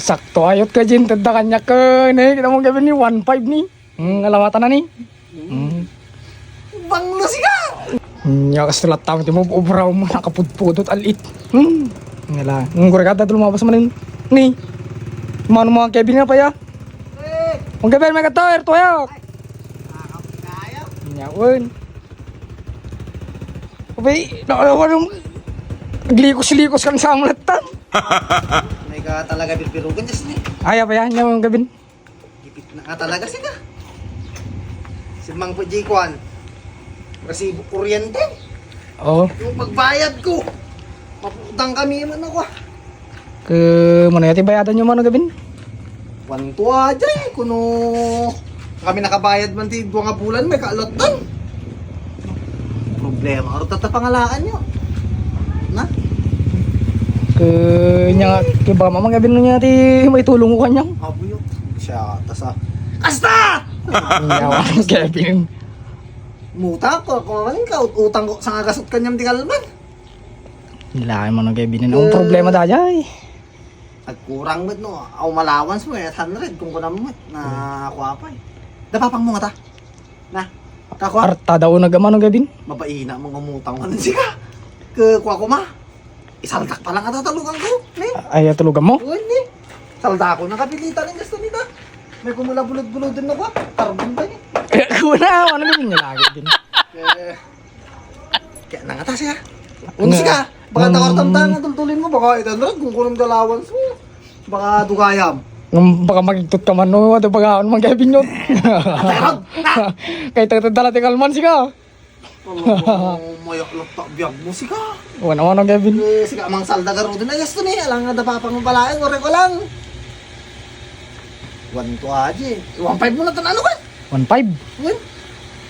sakto ayot ka Jin, tanda kanya ka ni, kita mo gabi ni 1.5 ni. Alamatan na ni. Banglo siya! Nya kastulat tamo ti mo obraw mo nakapudpudot alit. Ngala, ngurigada lumabas man ni. Mano mga Kevin nga pa ya. Ang gabi may katoer to ya. Nyawon. Abay, nawalan glikos-likos kan sa amlatan. May ka talaga bilbirugan dyan siya. Ay, apa yan yung gabin? Gipit na ka talaga siya. Si Mang Pujikwan. Resibo kuryente. Oo. Yung pagbayad ko. Maputang kami man ako. Ke mana yati bayadan nyo man gabin? Wanto aja eh. Kuno kami nakabayad man ti 2 nga bulan may kaalotan. Problema. Aro tatapangalaan nyo. Na? Ke nya ke ba mama gabin nya ti may tulong ko kanya. Abo yun. Siya. Tas Kasta! Nyawan gabin. Muta ko. Kumaman ka. Utang ko sa ngagasot kanyang di kalman. Nilaki mo ng gabin. Ang problema daya eh. Nagkurang mo no. Aw malawans mo 800 kung kunam mo na kuha pa eh. Dapapang mo nga ta. Na. Kakwa. Arta daw nagaman ng gabin. Mabaina mong umutang man siya. Ke kuha ko ma. Isaldak pa lang ata talugan ko. Ne? Ay, tulugan mo? Uy ni. Salda ko nakapilitan ng gusto nita. May kumula bulod-bulod din na ba? Tarbon ba ni? Kuna, ano gabin niya lagi din. Kaya nangata siya. Unsi ka. Baka takartamtangan tultulin mo. Baka 800 kung kunam dalawans mo. Baka dugayam. Baka magigtot ka man no, ito pagkaon mang gabin yun. Kaya tatadala ti kalman siya. Mayak laptak biyag mo si ka. Wana gabin. Sika mang salda garo din na gusto ni. Alang nga dapapang mapalain. Ore ko lang. 1 to aja. 1.5 mo na tanalo ka. 1.5. Uy.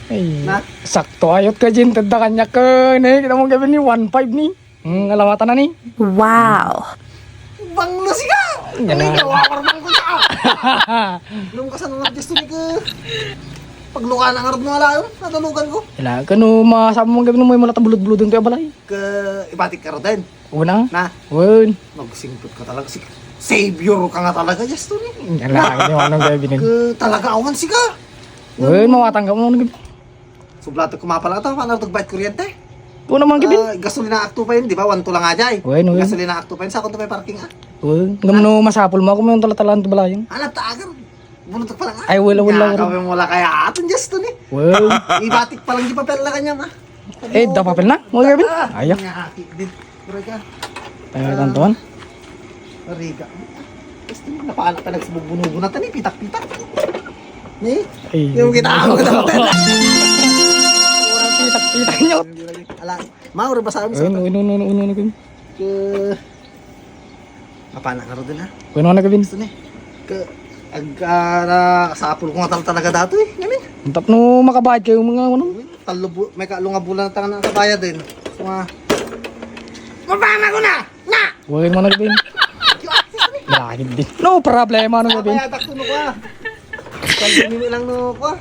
Ay, Na? sakto ayot ka Jin, tanda kanya ka ni, kita mo gabin ni 1.5 ni. Alamatan na ni. Wow. Banglo si ka. Yan na. Ay, kawawarman ko siya. Nung kasan nga gusto ni ka. Pagluka ng arad mo ala yun. Natalugan ko. Ila, kano masama mo gabin mo yung malata bulod-bulod yung balay. Ke ibatik ka rin. Una, Na. wun. Magsingpot ka talaga si savior ka nga talaga just to ni. Ila, hindi mo anong gabin yun. Ke talaga awan si ka. Wun, mawatang ka mo anong gabin. Sublato kumapala ito. Paano ito bayad kuryente? Una mang gabin. Gasolina akto pa yun, di ba? 1 to lang nga dyan. Wun, wun. Gasolina akto pa yun. Sa akong may parking ah. Wun, gamno masapol mo ako mo yung talatalan to balayan. Alam tagar. Bunot pa lang ah. Ay, wala. Kami wala kaya aton just to ni. Wun. Ibatik pa lang di papel na kanya ma. Eh, dapapel na, mo gabin. Ayak. Ngaki din. Pura ka. Tayo tantuan. Riga. Gusto mo napaanak ka nagsibubunubo na tani pitak-pitak. Ni? Ay. Yung kita ako na papel. Orang pitak-pitak nyo. Ala, mauro ba sa amin sa Uno gabin. ke Napaanak ka rin din ha. Uno na gabin. Gusto ni. Ke agara sa apul ko nga talaga dato eh. Ngamin. Tap no makabayad kayo mga ano. May kalunga bulan na tangan na kabaya din. So nga. Mabana ko na! Na! Huwag mo na gabin. Lagi din. No problema ano gabin. Kaya takto no ko ah. Kalbini mo lang no ko ah.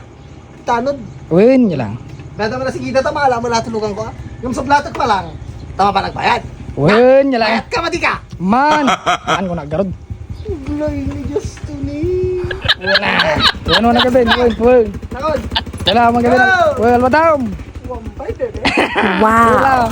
Tanod. Huwag niya lang. Bata mo na si Gita tama, alam mo natulugan ko ah. Yung sa blatot pa lang. Tama pa nagbayad. Huwag niya lang. Bayad ka mati ka! Man! Maan ko na garod. Gulay ni Justo ni. Huwag mo na gabin. Huwag. Nakon! Kailangan mo gabin. Huwag almatam. 1.5 eh. Wow. Wala.